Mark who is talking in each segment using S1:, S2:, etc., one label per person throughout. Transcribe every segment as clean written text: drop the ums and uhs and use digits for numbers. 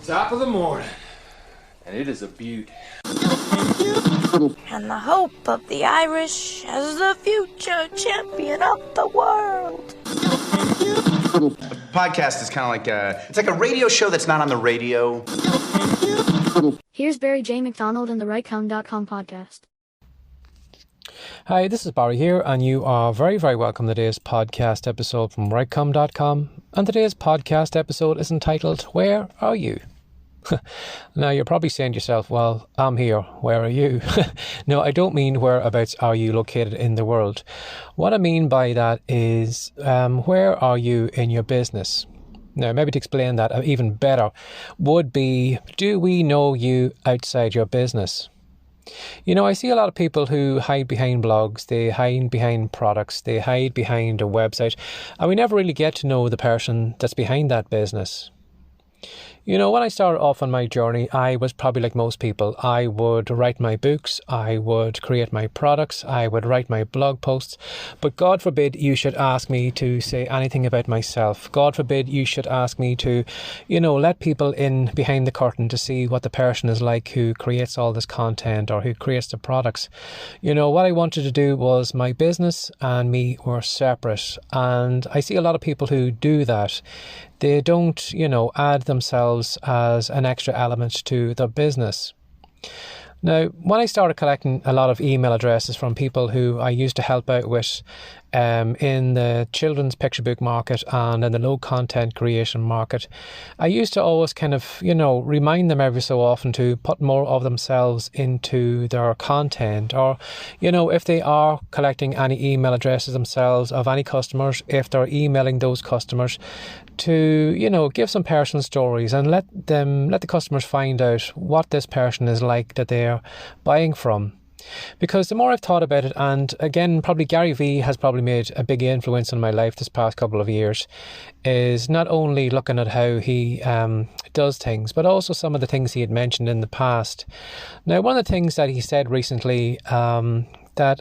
S1: top of the morning, and it is a beaut.
S2: And the hope of the Irish as the future champion of the world.
S3: A podcast is kind of like it's like a radio show that's not on the radio.
S4: Here's Barry J. McDonald and the RightCom.com podcast.
S5: Hi, this is Barry here, and you are very, very welcome to today's podcast episode from RightCom.com. And today's podcast episode is entitled, Where Are You? Now, you're probably saying to yourself, well, I'm here. Where are you? No, I don't mean whereabouts are you located in the world. What I mean by that is, where are you in your business? Now, maybe to explain that even better would be, do we know you outside your business? You know, I see a lot of people who hide behind blogs, they hide behind products, they hide behind a website, and we never really get to know the person that's behind that business. You know, when I started off on my journey, I was probably like most people. I would write my books, I would create my products, I would write my blog posts. But God forbid you should ask me to say anything about myself. God forbid you should ask me to, let people in behind the curtain to see what the person is like who creates all this content or who creates the products. You know, what I wanted to do was my business and me were separate. And I see a lot of people who do that. They don't, add themselves as an extra element to their business. Now, when I started collecting a lot of email addresses from people who I used to help out with in the children's picture book market and in the low content creation market, I used to always kind of, remind them every so often to put more of themselves into their content, or, if they are collecting any email addresses themselves of any customers, if they're emailing those customers, to, give some personal stories and let the customers find out what this person is like that they're buying from. Because the more I've thought about it, and again, probably Gary Vee has probably made a big influence in my life this past couple of years, is not only looking at how he does things, but also some of the things he had mentioned in the past. Now, one of the things that he said recently that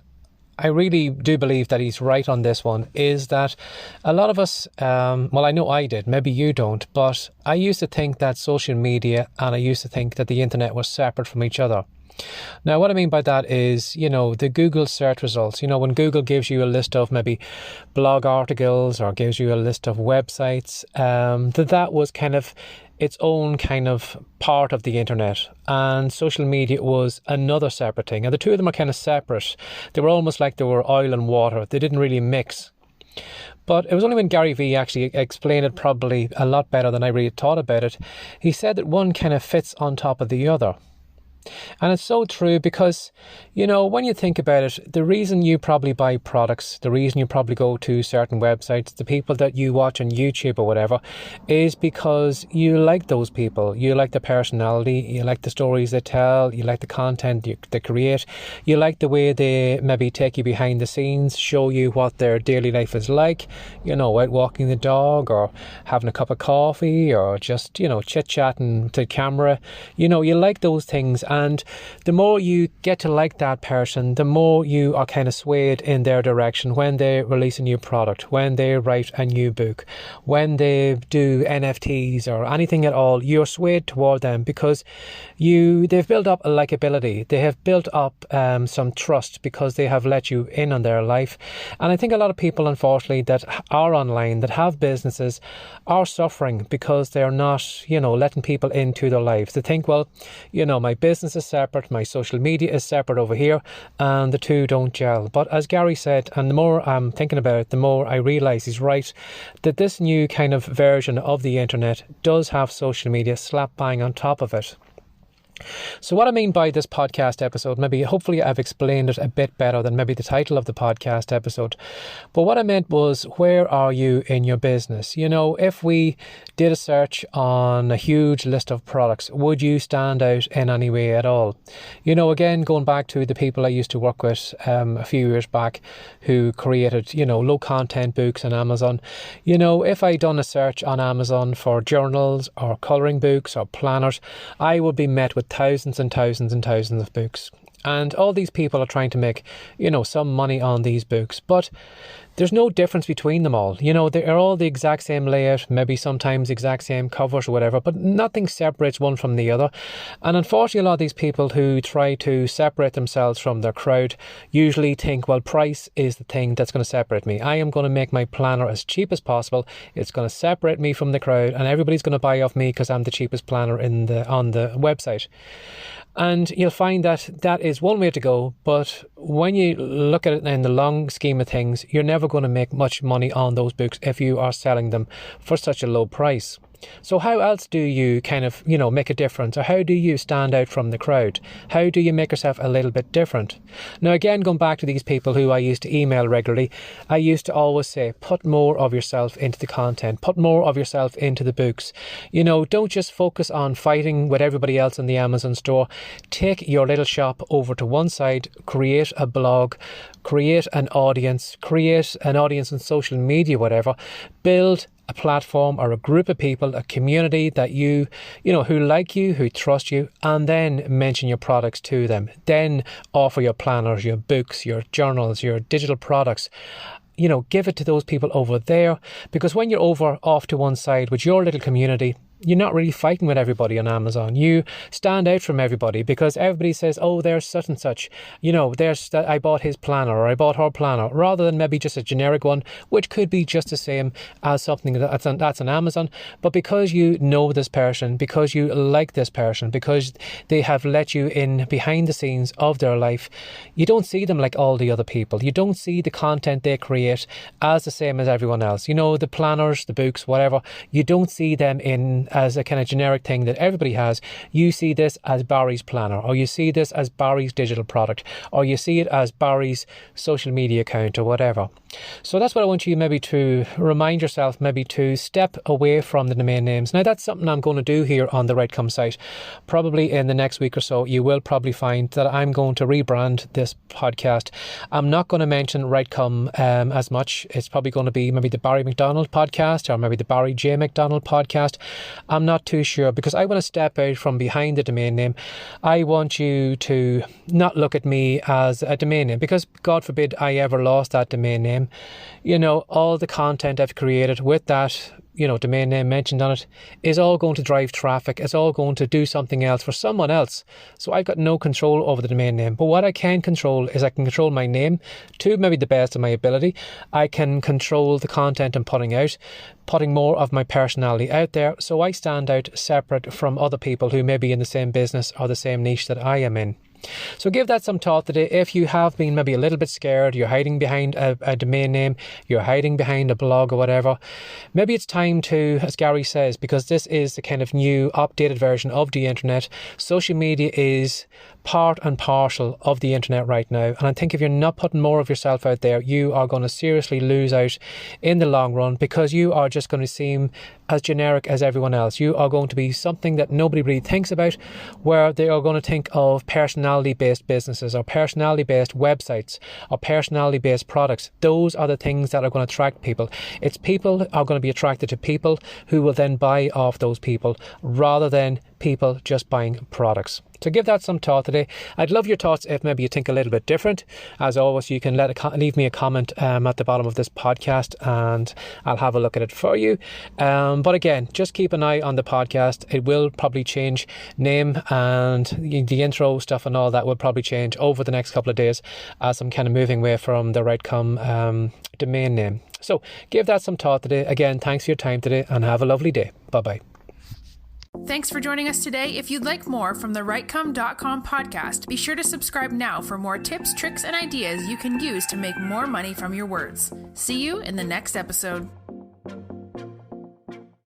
S5: I really do believe that he's right on this one is that a lot of us, I know I did, maybe you don't, but I used to think that social media and I used to think that the internet was separate from each other. Now, what I mean by that is, the Google search results, when Google gives you a list of maybe blog articles or gives you a list of websites, that was kind of its own kind of part of the internet, and social media was another separate thing. And the two of them are kind of separate. They were almost like they were oil and water. They didn't really mix. But it was only when Gary Vee actually explained it probably a lot better than I really thought about it. He said that one kind of fits on top of the other. And it's so true because, when you think about it, the reason you probably buy products, the reason you probably go to certain websites, the people that you watch on YouTube or whatever, is because you like those people. You like the personality, you like the stories they tell, you like the content they create, you like the way they maybe take you behind the scenes, show you what their daily life is like, out walking the dog or having a cup of coffee or just, chit-chatting to camera. You like those things. And the more you get to like that person, the more you are kind of swayed in their direction when they release a new product, when they write a new book, when they do NFTs or anything at all. You're swayed toward them because they've built up a likability. They have built up some trust because they have let you in on their life. And I think a lot of people, unfortunately, that are online, that have businesses, are suffering because they're not, letting people into their lives. They think, well, my business is separate, my social media is separate over here, and the two don't gel. But as Gary said, and the more I'm thinking about it, the more I realise he's right, that this new kind of version of the internet does have social media slap bang on top of it. So what I mean by this podcast episode, maybe hopefully I've explained it a bit better than maybe the title of the podcast episode. But what I meant was, where are you in your business? If we did a search on a huge list of products, would you stand out in any way at all? Again, going back to the people I used to work with a few years back who created, low content books on Amazon. If I'd done a search on Amazon for journals or colouring books or planners, I would be met with thousands and thousands and thousands of books. And all these people are trying to make, some money on these books. But there's no difference between them all. You know, they're all the exact same layout, maybe sometimes exact same covers or whatever, but nothing separates one from the other. And unfortunately, a lot of these people who try to separate themselves from their crowd usually think, well, price is the thing that's going to separate me. I am going to make my planner as cheap as possible. It's going to separate me from the crowd, and everybody's going to buy off me because I'm the cheapest planner on the website. And you'll find that that is one way to go, but when you look at it in the long scheme of things, you're never going to make much money on those books if you are selling them for such a low price. So how else do you kind of, make a difference? Or how do you stand out from the crowd? How do you make yourself a little bit different? Now, again, going back to these people who I used to email regularly, I used to always say, put more of yourself into the content, put more of yourself into the books. Don't just focus on fighting with everybody else in the Amazon store. Take your little shop over to one side, create a blog, create an audience on social media, whatever. Build a platform or a group of people, a community that who like you, who trust you, and then mention your products to them. Then offer your planners, your books, your journals, your digital products. Give it to those people over there, because when you're off to one side with your little community, you're not really fighting with everybody on Amazon. You stand out from everybody because everybody says, oh, there's such and such. I bought his planner or I bought her planner, rather than maybe just a generic one, which could be just the same as something that's on Amazon. But because you know this person, because you like this person, because they have let you in behind the scenes of their life, you don't see them like all the other people. You don't see the content they create as the same as everyone else. The planners, the books, whatever, you don't see them as a kind of generic thing that everybody has. You see this as Barry's planner, or you see this as Barry's digital product, or you see it as Barry's social media account or whatever. So that's what I want you maybe to remind yourself, maybe to step away from the domain names. Now, that's something I'm going to do here on the Rightcom site. Probably in the next week or so, you will probably find that I'm going to rebrand this podcast. I'm not going to mention Rightcom as much. It's probably going to be maybe the Barry McDonald podcast, or maybe the Barry J. McDonald podcast. I'm not too sure, because I want to step out from behind the domain name. I want you to not look at me as a domain name, because God forbid I ever lost that domain name. All the content I've created with that domain name mentioned on it is all going to drive traffic. It's all going to do something else for someone else. So I've got no control over the domain name. But what I can control is I can control my name to maybe the best of my ability. I can control the content I'm putting out, putting more of my personality out there, so I stand out separate from other people who may be in the same business or the same niche that I am in. So give that some thought today. If you have been maybe a little bit scared, you're hiding behind a domain name, you're hiding behind a blog or whatever, maybe it's time to, as Gary says, because this is the kind of new updated version of the internet, social media is part and parcel of the internet right now. And I think if you're not putting more of yourself out there, you are going to seriously lose out in the long run, because you are just going to seem as generic as everyone else. You are going to be something that nobody really thinks about, where they are going to think of personality-based businesses or personality-based websites or personality-based products. Those are the things that are going to attract people. It's people are going to be attracted to people who will then buy off those people, rather than people just buying products. So give that some thought today. I'd love your thoughts if maybe you think a little bit different. As always, you can leave me a comment at the bottom of this podcast, and I'll have a look at it for you. But again, just keep an eye on the podcast. It will probably change name, and the intro stuff and all that will probably change over the next couple of days, as I'm kind of moving away from the Rightcom domain name. So give that some thought today. Again, thanks for your time today, and have a lovely day. Bye-bye.
S6: Thanks for joining us today. If you'd like more from the Rightcom.com podcast, be sure to subscribe now for more tips, tricks, and ideas you can use to make more money from your words. See you in the next episode.